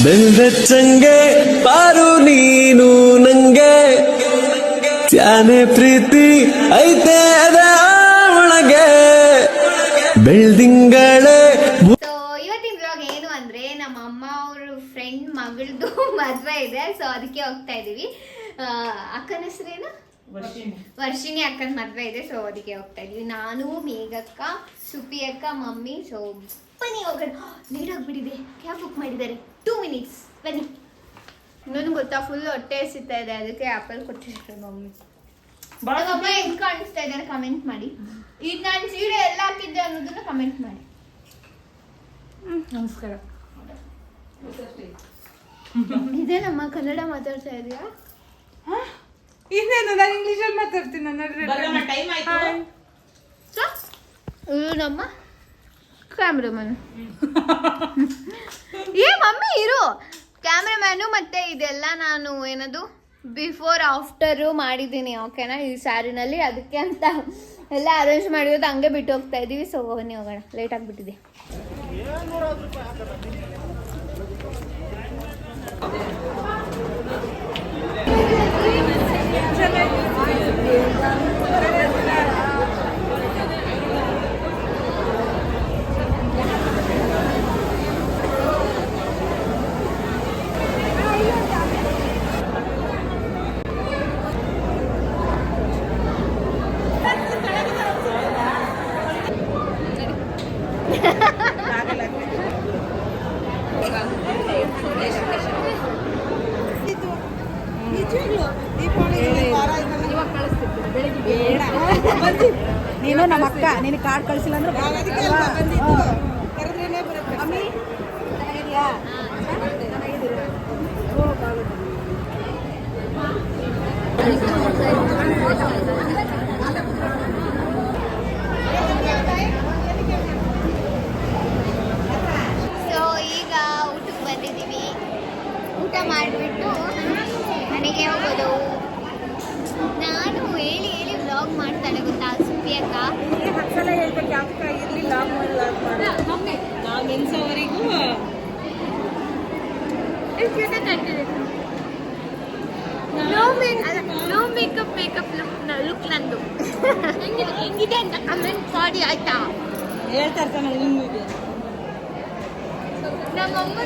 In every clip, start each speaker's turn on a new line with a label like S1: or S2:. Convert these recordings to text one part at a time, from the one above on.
S1: ಬೆಲ್ದಚ್ಚಂಗೆ ಪಾರು ನೀನು ನಂಗೆ ತ್ಯಾನೆ ಪ್ರೀತಿ ಐತೆ ಅದ ಒಳಗೆ ಬೆಳ್ದಿಂಗಳೇ.
S2: ಸೊ ಇವತ್ತಿನ ವ್ಲಾಗ್ ಏನು ಅಂದ್ರೆ ನಮ್ಮ ಅಮ್ಮ ಅವ್ರ ಫ್ರೆಂಡ್ ಮಗಳದು ಮದ್ವೆ ಇದೆ. ಸೊ ಅದಕ್ಕೆ ಹೋಗ್ತಾ ಇದೀವಿ. ಅಕ್ಕನ ಹೆಸರೇನು? ವರ್ಷಿಣಿ ಅಕ್ಕನ ಮದ್ವೆ ಇದೆ. ಸೊ ಅದಕ್ಕೆ ಹೋಗ್ತಾ ಇದೀವಿ. ನಾನು, ಮೇಘಕ್ಕ, ಸುಪಿ ಅಕ್ಕ, ಮಮ್ಮಿ. ಸೊ ಬನ್ನಿ ಹೋಗೋಣ. ಲೇಟ್ ಆಗ್ಬಿಟ್ಟಿದೆ. ಕ್ಯಾಬ್ ಬುಕ್ ಮಾಡಿದ್ದಾರೆ. 2 minutes ಬನ್ನಿ. ನನಗೆ ಗೊತ್ತಾ, ಫುಲ್ ಹೊಟ್ಟೆ ಸಿಗ್ತಾ ಇದೆ. ಅದಕ್ಕೆ ಆಪಲ್ ಕೊಟ್ಟಿರ್ತಾರೆ ಮಮ್ಮಿ. ಅಮ್ಮ ಹೆಂಗ್ ಕಾಣಿಸ್ತಾ ಇದ್ದಾರೆ ಕಮೆಂಟ್ ಮಾಡಿ. ಈಗ ನಾನು ಸೀರೆ ಎಲ್ಲ ಹಾಕಿದ್ದೆ ಅನ್ನೋದನ್ನ ಕಮೆಂಟ್ ಮಾಡಿ.
S3: ನಮಸ್ಕಾರ.
S2: ಇದೇ ನಮ್ಮ ಕನ್ನಡ ಮಾತಾಡ್ತಾ ಇದೆಯಾ?
S3: ಇನ್ನೇನು ನಾನು ಇಂಗ್ಲೀಷಲ್ಲಿ ಮಾತಾಡ್ತೀನಿ.
S2: ಇವರು ನಮ್ಮ ಕ್ಯಾಮ್ರಾಮನ್. ಏ ಮಮ್ಮಿ ಇರು. ಕ್ಯಾಮ್ರಾಮ್ಯಾನು ಮತ್ತೆ ಇದೆಲ್ಲ ನಾನು ಏನದು ಬಿಫೋರ್ ಆಫ್ಟರು ಮಾಡಿದ್ದೀನಿ. ಓಕೆನಾ? ಈ ಸ್ಯಾರಿನಲ್ಲಿ ಅದಕ್ಕೆ ಅಂತ ಎಲ್ಲ ಅರೇಂಜ್ ಮಾಡಿರೋದು ಹಂಗೆ ಬಿಟ್ಟು ಹೋಗ್ತಾ ಇದ್ದೀವಿ. ಸೊ ಬನ್ನಿ ಹೋಗೋಣ. ಲೇಟ್ ಆಗಿಬಿಟ್ಟಿದೆ.
S3: ನೀನು ನಮ್ಮ ಅಕ್ಕ, ನೀನು ಕಾರ್ಡ್ ಕಳಿಸಿಲ್ಲ ಅಂದ್ರೆ
S2: ಸೊ ಈಗ ಊಟಕ್ಕೆ ಬಂದಿದ್ದೀವಿ. ಊಟ ಮಾಡಿಬಿಟ್ಟು ಮನೆಗೆ ಹೋಗೋದು. ನಾನು ಹೇಳಿ ಹೇಳಿ ವ್ಲಾಗ್ ಮಾಡ್ತಾಳೆ ಗೊತ್ತಾ ಸುಪ್ಪಿ ಅಕ್ಕ.
S3: ಹೇಳ್ಬೇಕು ಯಾಕೆ ಇರಲಿ ಲಾಗ್ ಮಾಡಿ ನಾವು ನೆನ್ಸೋವರೆಗೂ
S2: ನೋ ಮೇಕಪ್ ಲುಕ್ ನಂದು ಹೆಂಗಿದೆ ಅಂತ ಕಮೆಂಟ್ ಮಾಡಿ ಆಯ್ತಾ?
S3: ಹೇಳ್ತಾ ಇರ್ತಾನೆ ನಿಮಗೆ.
S2: ನಮ್ಮಮ್ಮ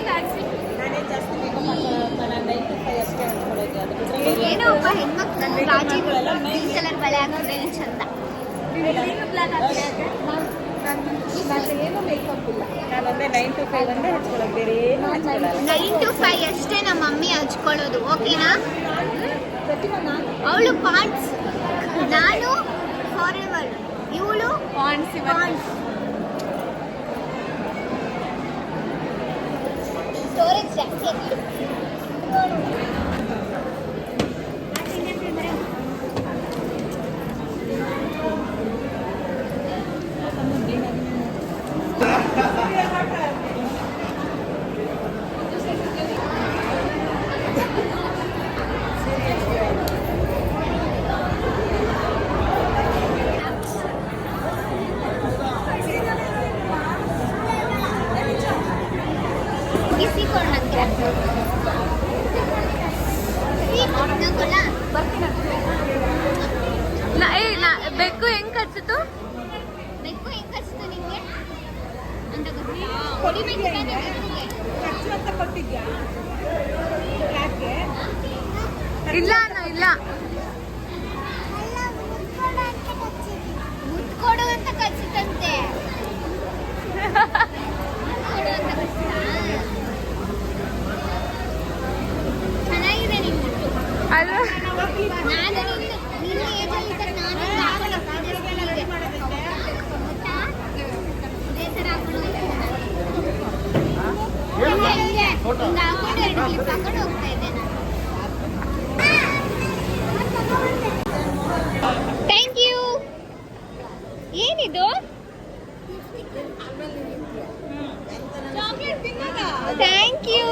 S3: ನಾನೇ ಜಾಸ್ತಿ ಮೇಕಪ್ ಮಾಡ್ತಾನೆ. 9 to 5 ಅಷ್ಟೇ ಹಚ್ಕೊಳ್ಳೋದು. ಅದು ಬಿಟ್ಟರೆ
S2: ಏನೋ ಒಬ್ಬ ಹೆಣ್ಮಕ್ಳು ರಾಜಿ ಗ್ರೀನ್ ಕಲರ್ ಬಳೆ ಹಾಕಿದ್ರೆ ಚಂದ.
S3: ಏನು ಮೇಕಪ್ ಇಲ್ಲ. ನಾನೊಂದೇ 9 to 5 ಒಂದೇ ಹಚ್ಕೊಳ್ಳೋದು, ಬೇರೆ ಏನು ಹಚ್ಕೊಳ್ಳಲ್ಲ.
S2: 9 to 5 ಅಷ್ಟೇ ನಮ್ಮ ಮಮ್ಮಿ ಹಚ್ಕೊಳ್ಳೋದು. ಓಕೆನಾ? ಅವಳು ಪಾಂಡ್ಸ್, ನಾನು ಫಾರೆವರ್, ಇವಳು ಪಾಂಡ್ಸ್. ಸ್ಟೋರೇಜ್ ಜಾಸ್ತಿ ಆಗ್ತಿದೆ. ಬೆಕ್ಕು ಹೆಂಗ್ ಕಚ್ಚಿತು? ಬೆಕ್ಕು ಹೆಂಗ್ ಕಚ್ಚಿತು ನಿಂಗೆ ಅಂತ ಗೊತ್ತಾ? ಹೊಡಿಬೇಕಿಲ್ಲ
S3: ಖರ್ಚು ಅಂತ ಕೊಟ್ಟಿದ್ಯಾ? ಯಾಕೆ?
S2: ಇಲ್ಲ ಇಲ್ಲ, ಮುತ್ಕೊಡು ಅಂತ ಕಚ್ಚಿತಂತೆ. ಚೆನ್ನಾಗಿದೆ ನಿಂಗೆ. ನಾನು ನಿನ್ನ ಏಜಲ್ಲಿ ಇದ್ದರೆ ನಾನು ಇದೇ ಥರ ಹಾಕೊಂಡು 2 ಕ್ಲಿಪ್ ಹಾಕೊಂಡು ಹೋಗ್ತಾ ಇದ್ದೆ ನಾನು. Thank you. ಏನಿದು? Thank you.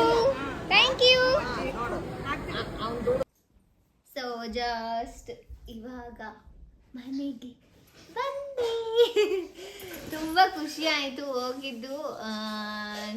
S2: ಸೊ ಜಸ್ಟ್ ಇವಾಗ ಮನೆಗೆ ಬಂದೆ. ತುಂಬ ಖುಷಿ ಆಯಿತು ಹೋಗಿದ್ದು,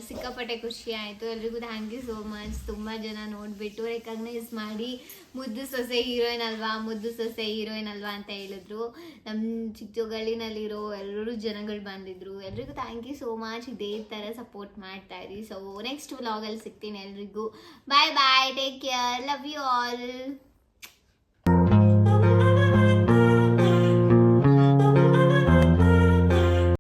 S2: ಸಿಕ್ಕಾಪಟ್ಟೆ ಖುಷಿ ಆಯಿತು. ಎಲ್ರಿಗೂ ಥ್ಯಾಂಕ್ ಯು ಸೋ ಮಚ್. ತುಂಬ ಜನ ನೋಡಿಬಿಟ್ಟು ರೆಕಗ್ನೈಸ್ ಮಾಡಿ ಮುದ್ದು ಸೊಸೆ ಹೀರೋಯಿನ್ ಅಲ್ವಾ, ಮುದ್ದು ಸೊಸೆ ಹೀರೋಯಿನ್ ಅಲ್ವಾ ಅಂತ ಹೇಳಿದ್ರು. ನಮ್ಮ ಚಿಕ್ಕಗಳಿನಲ್ಲಿರೋ ಎಲ್ಲರೂ ಜನಗಳು ಬಂದಿದ್ರು. ಎಲ್ರಿಗೂ ಥ್ಯಾಂಕ್ ಯು ಸೋ ಮಚ್. ಇದೇ ಥರ ಸಪೋರ್ಟ್ ಮಾಡ್ತಾ ಇರಿ. ಸೊ ನೆಕ್ಸ್ಟ್ ವ್ಲಾಗಲ್ಲಿ ಸಿಗ್ತೀನಿ ಎಲ್ರಿಗೂ. Bye bye, take care, love you all.